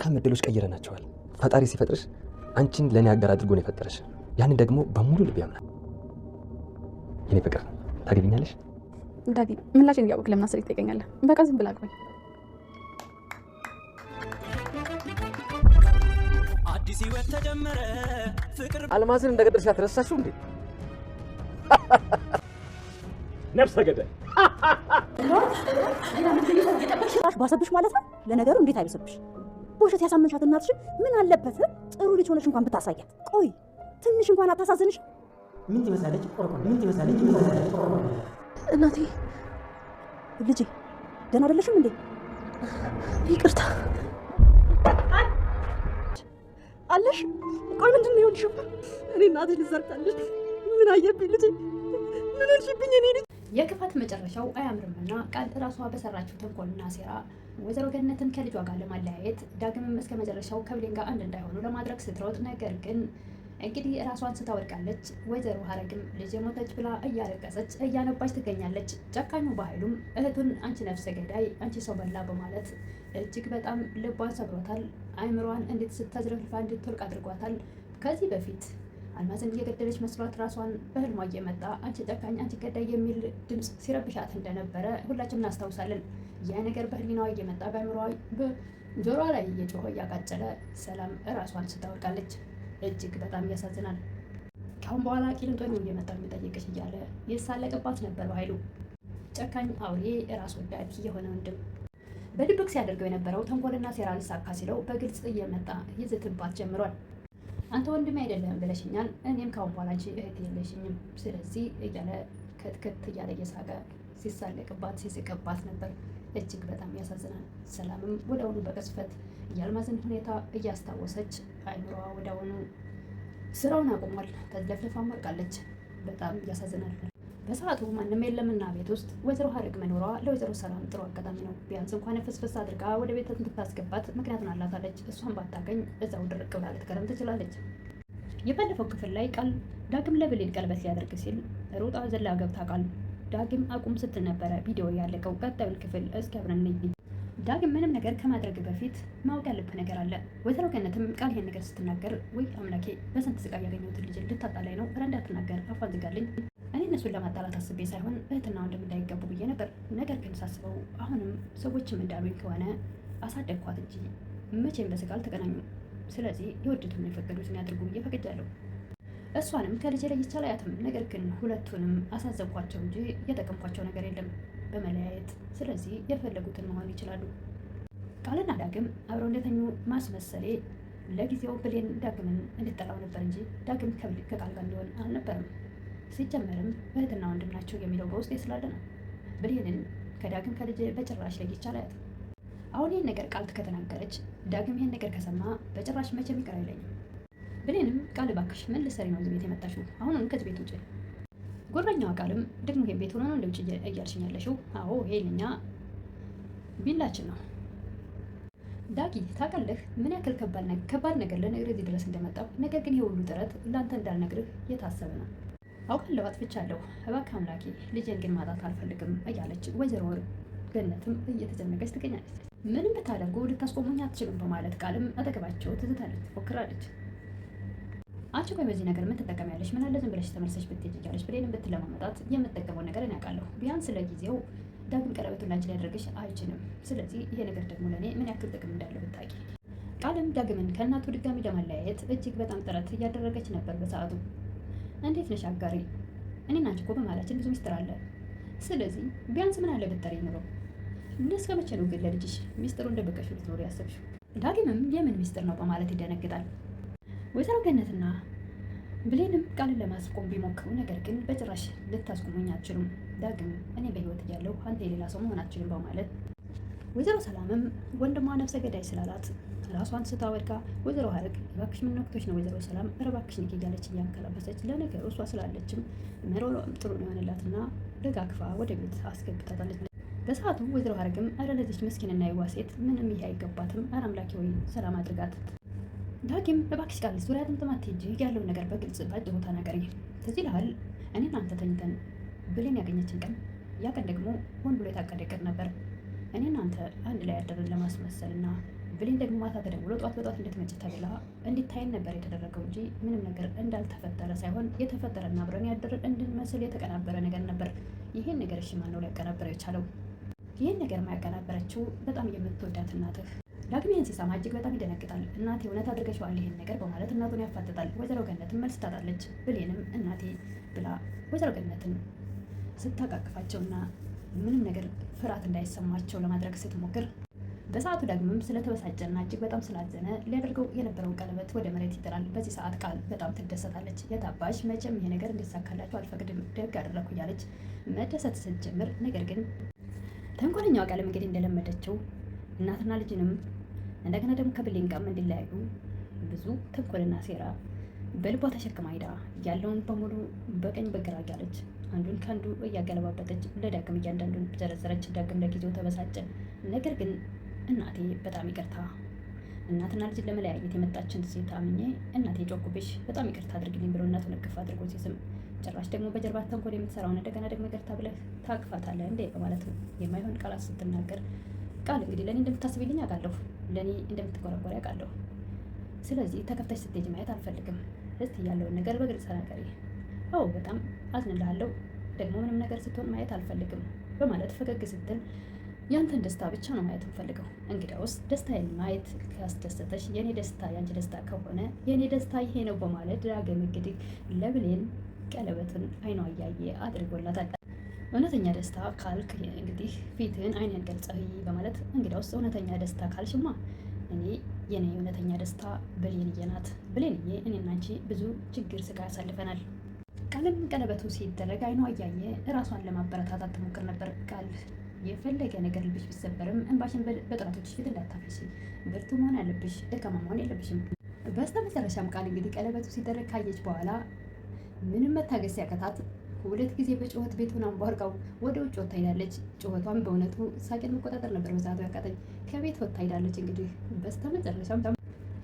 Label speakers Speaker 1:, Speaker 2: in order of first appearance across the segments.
Speaker 1: መልካም እድሎች ቀይረናቸዋል። ፈጣሪ ሲፈጥርሽ አንቺን ለእኔ አጋር አድርጎ ነው የፈጠረሽ። ያንን ደግሞ በሙሉ ልብ ያምናል። የኔ ፍቅር ታገቢኛለሽ?
Speaker 2: ዳጊ ምላሽን እያወቅ ለምን አስር ትጠይቀኛለህ? በቃ ዝም ብላ አግባኝ።
Speaker 3: አዲስ ህይወት ተጀመረ። ፍቅር
Speaker 4: አልማዝን እንደገደልሻት ረሳሽው እንዴ? ነፍሰ ገዳይ
Speaker 5: ባሰብሽ ማለት ነው። ለነገሩ እንዴት አይበሰብሽ? በውሸት ያሳመንሻት እናትሽን ምን አለበት ጥሩ ልጅ ሆነሽ እንኳን ብታሳያት። ቆይ ትንሽ እንኳን አታሳዝንሽ?
Speaker 6: ምን ትመስላለች? ምን ትመስላለች?
Speaker 5: እናቴ ልጄ ደህና አይደለሽም እንዴ? ይቅርታ አለሽ? ቆይ ምንድን ነው የሆንሽው? እኔ እናቴ ልዘርታለች። ምን አየብኝ ልጄ? ምን ሆንሽብኝ? እኔ ልጅ
Speaker 7: የክፋት መጨረሻው አያምርምና ቃል ራሷ በሰራችው ተንኮልና ሴራ ወይዘሮ ገነትን ከልጇ ጋር ለማለያየት ዳግምም እስከ መጨረሻው ከብሌን ጋር አንድ እንዳይሆኑ ለማድረግ ስትሮጥ፣ ነገር ግን እንግዲህ ራሷን ስታወድቃለች። ወይዘሮ ሀረግም ልጅ ሞተች ብላ እያለቀሰች እያነባች ትገኛለች። ጨካኙ በኃይሉም እህቱን አንቺ ነፍሰ ገዳይ፣ አንቺ ሰው በላ በማለት እጅግ በጣም ልቧን ሰብሮታል። አይምሯን እንዴት ስታዝረፍልፋ እንድትወልቅ አድርጓታል። ከዚህ በፊት አልማዝን እየገደለች መስሏት ራሷን በህልሟ እየመጣ አንቺ ጨካኝ፣ አንቺ ገዳይ የሚል ድምፅ ሲረብሻት እንደነበረ ሁላችንም እናስታውሳለን። ያ ነገር በህሊናዋ እየመጣ በአይምሯ ጆሮዋ ላይ እየጮኸ እያቃጨለ ሰላም ራሷን ስታወድቃለች። እጅግ በጣም ያሳዝናል። ካሁን በኋላ ቂሊንጦ ነው እየመጣ የሚጠይቅሽ እያለ ይሳለቅባት ነበር በኃይሉ። ጨካኝ አውሬ ራስ ወዳድ የሆነ ወንድም በድብቅ ሲያደርገው የነበረው ተንኮልና ሴራ ሊሳካ ሲለው በግልጽ እየመጣ ይዝትባት ጀምሯል። አንተ ወንድሜ አይደለም ብለሽኛል፣ እኔም ካሁን በኋላ አንቺ እህት የለሽኝም፣ ስለዚህ እያለ ከትከት እያለ እየሳቀ ሲሳለቅባት ሲስቅባት ነበር። እጅግ በጣም ያሳዝናል። ሰላምም ወዲያውኑ በቅጽበት የአልማዝን ሁኔታ እያስታወሰች አይምሮዋ ወዲያውኑ ስራውን አቁሟል። ተዝለፍልፋ ወድቃለች። በጣም ያሳዝናል። በሰዓቱ ማንም የለምና ቤት ውስጥ ወይዘሮ ሀረግ መኖሯ ለወይዘሮ ሰላም ጥሩ አጋጣሚ ነው። ቢያንስ እንኳን ፍስፍስ አድርጋ ወደ ቤት እንድታስገባት ምክንያቱን አላታለች። እሷን ባታገኝ እዛው ድርቅ ብላ ልትከረም ትችላለች። የባለፈው ክፍል ላይ ቃል ዳግም ለብሌን ቀለበት ሊያደርግ ሲል ሩጣ ዘላ ገብታ ቃል ዳግም አቁም ስትል ነበረ ቪዲዮ ያለቀው። ቀጣዩን ክፍል እስኪ አብረን እንይ። ዳግም ምንም ነገር ከማድረግ በፊት ማወቅ ያለብህ ነገር አለ። ወይዘሮ ገነትም ቃል ይሄን ነገር ስትናገር ወይ አምላኬ በስንት ስቃይ ያገኘሁትን ልጅ ልታጣላይ ነው፣ ኧረ እንዳትናገር አፏን ዝጋልኝ። እኔ እነሱን ለማጣላት አስቤ ሳይሆን እህትና ወንድም እንዳይገቡ ብዬ ነበር። ነገር ግን ሳስበው አሁንም ሰዎችም እንዳሉኝ ከሆነ አሳደግኳት እንጂ መቼም በስጋ አልተገናኙም። ስለዚህ የወደዱትን የፈቀዱትን ያድርጉ ብዬ ፈቅጃለሁ። እሷንም ከልጄ ለይቼ አላያትም። ነገር ግን ሁለቱንም አሳዘብኳቸው እንጂ የጠቀምኳቸው ነገር የለም በመለያየት። ስለዚህ የፈለጉትን መሆን ይችላሉ። ቃልና ዳግም አብረው እንደተኙ ማስመሰሌ ለጊዜው ብሌን ዳግምን እንድጠላው ነበር እንጂ ዳግም ከቃል ጋር እንዲሆን አልነበረም። ሲጀመርም እህትና ወንድም ናቸው የሚለው በውስጤ ስላለ ነው። ብሌንን ከዳግም ከልጄ በጭራሽ ለይቼ አላያትም። አሁን ይህን ነገር ቃል ከተናገረች ዳግም ይህን ነገር ከሰማ በጭራሽ መቼም ይቅር አይለኝም። ብሌንም ቃል እባክሽ ምን ልትሰሪ ነው እዚህ ቤት የመጣሽው? አሁንም ከዚህ ቤት ውጭ። ጉረኛዋ ቃልም ደግሞ ይሄን ቤት ሆኖ ነው እንደ ውጭ እያልሽኝ ያለሽው? አዎ ይሄ ለኛ ቢላችን ነው። ዳጊ ታውቃለህ ምን ያክል ከባድ ነገር ለነገር እዚህ ድረስ እንደመጣሁ። ነገር ግን ይሄ ሁሉ ጥረት ለአንተ እንዳልነግርህ የታሰበ ነው። አውቃለሁ አጥፍቻለሁ። እባክህ አምላኬ ልጄን ግን ማጣት አልፈልግም እያለች ወይዘሮ ገነትም እየተጨነቀች ትገኛለች። ምንም ብታደርጉ ልታስቆሙኝ አትችሉም በማለት ቃልም አጠገባቸው ትዝታለች፣ ትፎክራለች። አንቺ ቆይ በዚህ ነገር ምን ትጠቀሚያለሽ? ምን አለ ዝም ብለሽ ተመልሰሽ ብትሄጂ እያለች ብሌንም ብትለማመጣት የምትጠቀመው ነገር እኔ አውቃለሁ። ቢያንስ ለጊዜው ዳግም ቀለበቱን ላንቺ ሊያደርግሽ አይችልም። ስለዚህ ይሄ ነገር ደግሞ ለእኔ ምን ያክል ጥቅም እንዳለው ብታውቂ። ቃልም ዳግምን ከእናቱ ድጋሚ ለማለያየት እጅግ በጣም ጥረት እያደረገች ነበር በሰዓቱ። እንዴት ነሽ አጋሪ? እኔና አንቺ እኮ በመሀላችን ብዙ ሚስጥር አለ። ስለዚህ ቢያንስ ምን አለ ብትጠሪ ኑሮ። እስከ መቼ ነው ግን ለልጅሽ ሚስጥሩ እንደበቀሽው ልትኖሪ ያሰብሽው? ዳግምም የምን ሚስጥር ነው በማለት ይደነግጣል። ወይዘሮ ገነትና ብሌንም ቃልን ለማስቆም ቢሞክሩ ነገር ግን በጭራሽ ልታስቆሙኝ አትችሉም። ዳግም እኔ በህይወት እያለሁ አንተ የሌላ ሰው መሆን አትችልም በማለት ወይዘሮ ሰላምም ወንድሟ ነፍሰ ገዳይ ስላላት ራሷን ስታወድቃ ወይዘሮ ሀረግ እባክሽ ምን ነክቶሽ ነው ወይዘሮ ሰላም እባክሽ ንኪ እያለች እያንከላበሰች ለነገሩ እሷ ስላለችም መኖሯም ጥሩ ነው የሆነላትና ደጋግፋ ወደ ቤት አስገብታታለች። በሰዓቱ ወይዘሮ ሀረግም ኧረ ለዚች ምስኪንና የዋ ሴት ምንም ይሄ አይገባትም፣ ኧረ አምላኬ ወይ ሰላም አድርጋት። ዳግም እባክሽ ቃል ዙሪያ ጥምጥማት ሂጂ ያለውን ነገር በግልጽ ባጭሩ ተናገሪ። ትዝ ይልሃል እኔ እናንተ ተኝተን ብሌን ያገኘችን ቀን፣ ያ ቀን ደግሞ ሆን ብሎ የታቀደ እቅድ ነበር። እኔ እናንተ አንድ ላይ ያደረን ለማስመሰልና ብሌን ደግሞ ማታ ተደውሎ ጧት በጧት እንድትመጪ ተብላ እንዲታይን ነበር የተደረገው እንጂ ምንም ነገር እንዳልተፈጠረ ሳይሆን የተፈጠረና አብረን ያደረን እንድንመስል የተቀናበረ ነገር ነበር። ይህን ነገር እሺ ማን ነው ሊያቀናበረው የቻለው? ይህን ነገር ማያቀናበረችው በጣም የምትወዳት እናትህ። ዳግም ሲሰማ እጅግ በጣም ይደነግጣል። እናቴ እውነት አድርገሽዋል ይህን ነገር በማለት እናቱን ያፋጥጣል። ወይዘሮ ገነትን መልስ ታጣለች። ብሌንም እናቴ ብላ ወይዘሮ ገነትን ስታቃቅፋቸውና ምንም ነገር ፍርሃት እንዳይሰማቸው ለማድረግ ስትሞክር በሰዓቱ ዳግምም ስለተበሳጨና እጅግ በጣም ስላዘነ ሊያደርገው የነበረውን ቀለበት ወደ መሬት ይጥላል። በዚህ ሰዓት ቃል በጣም ትደሰታለች። የታባሽ መቼም ይሄ ነገር እንዲሳካላቸው አልፈቅድም፣ ደግ አደረኩ እያለች መደሰት ስትጀምር፣ ነገር ግን ተንኮለኛዋ ቃልም እንግዲህ እንደለመደችው እናትና ልጅንም እንደገና ደግሞ ከብሌን ጋርም እንዲለያዩ ብዙ ተንኮልና ሴራ በልቧ ተሸክማ ሄዳ ያለውን በሙሉ በቀኝ በግራ እያለች አንዱን ከአንዱ እያገለባበጠች ለዳግም እያንዳንዱን ዘረዘረች። ዳግም ለጊዜው ተበሳጨ። ነገር ግን እናቴ በጣም ይቅርታ፣ እናትና ልጅን ለመለያየት የመጣችን ሴት አምኜ እናቴ ጮኩብሽ፣ በጣም ይቅርታ አድርግልኝ ብሎ እናቱን እቅፍ አድርጎ ሲስም፣ ጭራሽ ደግሞ በጀርባ ተንኮል የምትሰራውን እንደገና ደግሞ ይቅርታ ብለህ ታቅፋታለህ እንዴ በማለት የማይሆን ቃላት ስትናገር፣ ቃል እንግዲህ ለእኔ እንደምታስብልኝ አውቃለሁ፣ ለእኔ እንደምትቆረቆሪ አውቃለሁ። ስለዚህ ተከፍተሽ ስትሄጂ ማየት አልፈልግም። እስቲ ያለውን ነገር በግልጽ ተናገሪ። አዎ በጣም አዝንልሃለሁ፣ ደግሞ ምንም ነገር ስትሆን ማየት አልፈልግም በማለት ፈገግ ስትል፣ ያንተን ደስታ ብቻ ነው ማየት የምፈልገው። እንግዲያውስ ደስታዬን ማየት ካስደሰተሽ የኔ ደስታ ያንቺ ደስታ ከሆነ የኔ ደስታ ይሄ ነው በማለት ዳግም እንግዲህ ለብሌን ቀለበትን አይኗ እያየ አድርጎላታል። እውነተኛ ደስታ ካልክ እንግዲህ ፊትህን አይንን ገልጸህ በማለት እንግዲያውስ እውነተኛ ደስታ ካልሽማ እኔ የኔ እውነተኛ ደስታ ብሌንዬ ናት። ብሌንዬ እኔና አንቺ ብዙ ችግር ስጋ ያሳልፈናል። ቃልም ቀለበቱ ሲደረግ አይኗ እያየ እራሷን ለማበረታታት ትሞክር ነበር። ቃል የፈለገ ነገር ልብሽ ቢሰበርም እንባሽን በጠላቶችሽ ፊት እንዳታፈሺ፣ ብርቱ መሆን አለብሽ፣ ደካማ መሆን የለብሽም። በስተ መጨረሻም ቃል እንግዲህ ቀለበቱ ሲደረግ ካየች በኋላ ምንም መታገስ ያቀታት 2 ጊዜ በጩኸት ቤቱን አንቧርቃው ወደ ውጭ ወጥታ ሄዳለች። ጩኸቷን በእውነቱ ሳቄን መቆጣጠር ነበር በሰዓቱ ያቃተኝ። ከቤት ወጥታ ሄዳለች። እንግዲህ በስተ መጨረሻም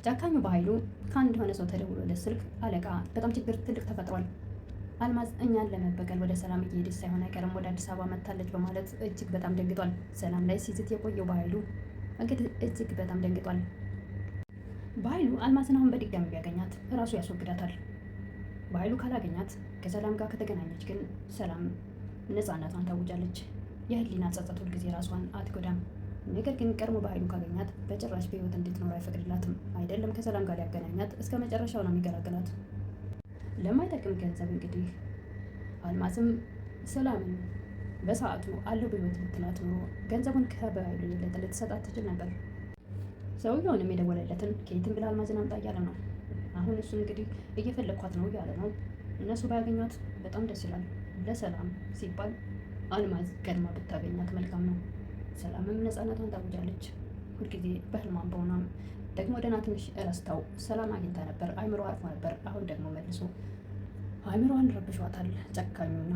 Speaker 7: ጨካኙ በኃይሉ ከአንድ የሆነ ሰው ተደውሎለት ስልክ፣ አለቃ በጣም ችግር ትልቅ ተፈጥሯል፣ አልማዝ እኛን ለመበቀል ወደ ሰላም እየሄደች ሳይሆን አይቀርም ወደ አዲስ አበባ መጥታለች በማለት እጅግ በጣም ደንግጧል። ሰላም ላይ ሲዝት የቆየው በኃይሉ እንግዲህ እጅግ በጣም ደንግጧል። በኃይሉ አልማዝን አሁን በድጋሚ ቢያገኛት እራሱ ያስወግዳታል። በኃይሉ ካላገኛት ከሰላም ጋር ከተገናኘች ግን ሰላም ነፃነቷን ታውጃለች። የህሊና ጸጸት ሁልጊዜ ራሷን አትጎዳም። ነገር ግን ቀድሞ በኃይሉ ካገኛት በጭራሽ በህይወት እንድትኖር አይፈቅድላትም። አይደለም ከሰላም ጋር ሊያገናኛት እስከ መጨረሻው ነው የሚገላግላት። ለማይጠቅም ገንዘብ እንግዲህ አልማዝም ሰላምን በሰዓቱ አለው በህይወት ልትላት ኖሮ ገንዘቡን ከበኃይሉ የበለጠ ልትሰጣት ትችል ነበር። ሰውየውንም የደወለለትን ከየትም ብላ አልማዝን አምጣ እያለ ነው። አሁን እሱ እንግዲህ እየፈለግኳት ነው እያለ ነው። እነሱ ባያገኟት በጣም ደስ ይላል። ለሰላም ሲባል አልማዝ ቀድማ ብታገኛት መልካም ነው። ሰላምም ነፃነቷን ታውጃለች። ሁልጊዜ በህልሟም በሆኗም ደግሞ ደህና ትንሽ እረስታው ሰላም አግኝታ ነበር። አይምሮ አርፎ ነበር። አሁን ደግሞ መልሶ አይምሮዋን ረብሿታል። ጨካኙና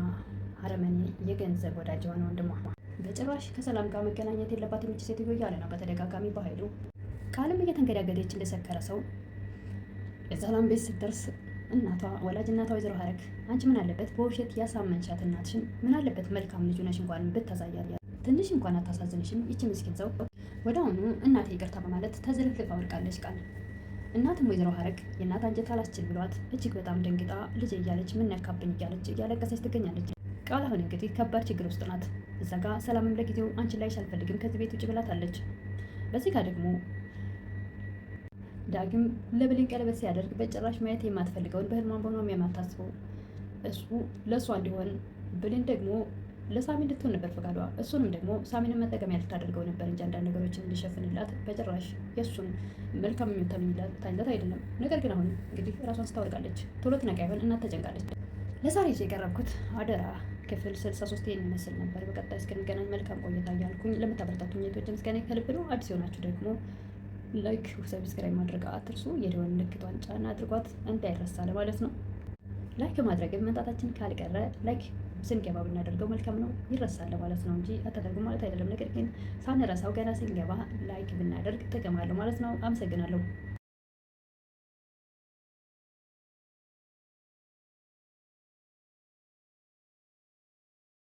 Speaker 7: አረመኔ የገንዘብ ወዳጅ የሆነ ወንድሟ በጭራሽ ከሰላም ጋር መገናኘት የለባት የሚች ሴትዮ እያለ ነው በተደጋጋሚ በኃይሉ። ቃልም እየተንገዳገደች እንደሰከረ ሰው የሰላም ቤት ስትደርስ እናቷ ወላጅ እናቷ ወይዘሮ ሀረግ አንቺ ምን አለበት በውሸት ያሳመንሻት እናትሽን? ምን አለበት መልካም ልጅ ነሽ እንኳን ብታሳያት፣ ትንሽ እንኳን አታሳዝንሽም? ይቺ ምስኪን ሰው ወደ አሁኑ እናቴ ይቅርታ በማለት ተዝረፍርፋ ወድቃለች። ቃል እናትም ወይዘሮ ሀረግ የእናት አንጀት አላስችል ብሏት እጅግ በጣም ደንግጣ ልጅ እያለች ምን ነካብኝ እያለች እያለቀሰች ትገኛለች። ቃል አሁን እንግዲህ ከባድ ችግር ውስጥ ናት። እዛ ጋ ሰላምም ለጊዜው አንቺን ላይሽ አልፈልግም ከዚህ ቤት ውጭ ብላታለች። በዚህ ጋር ደግሞ ዳግም ለብሌን ቀለበት ሲያደርግ በጭራሽ ማየት የማትፈልገውን በህልሟን በሆኗም የማታስበው እሱ ለእሷ እንዲሆን ብሌን ደግሞ ለሳሚ እንድትሆን ነበር ፈቃዷ። እሱንም ደግሞ ሳሚንን መጠቀሚያ ልታደርገው ነበር እንጂ አንዳንድ ነገሮችን እንዲሸፍንላት በጭራሽ የእሱን መልካም ምኞት ታኝለት አይደለም። ነገር ግን አሁን እንግዲህ ራሷን ስታወድቃለች። ቶሎ ትነቃ ይሆን እናት ተጨንቃለች። ለዛሬ ይዤ የቀረብኩት አደራ ክፍል 63 የሚመስል ነበር። በቀጣይ እስክንገናኝ መልካም ቆይታ እያልኩኝ ለምታበረታቱኝ የቶች ምስጋና ከልብ ነው። አዲስ የሆናችሁ ደግሞ ላይክ፣ ሰብስክራይብ ማድረግ አትርሱ። የደወል ምልክቷን ጫና አድርጓት እንዳይረሳ ለማለት ነው። ላይክ ማድረግ መምጣታችን ካልቀረ ላይክ ስንገባ ብናደርገው መልካም ነው። ይረሳል ማለት ነው እንጂ አታደርጉ ማለት አይደለም። ነገር ግን ሳንረሳው ገና ስንገባ ላይክ ብናደርግ ጥቅም አለው ማለት ነው። አመሰግናለሁ።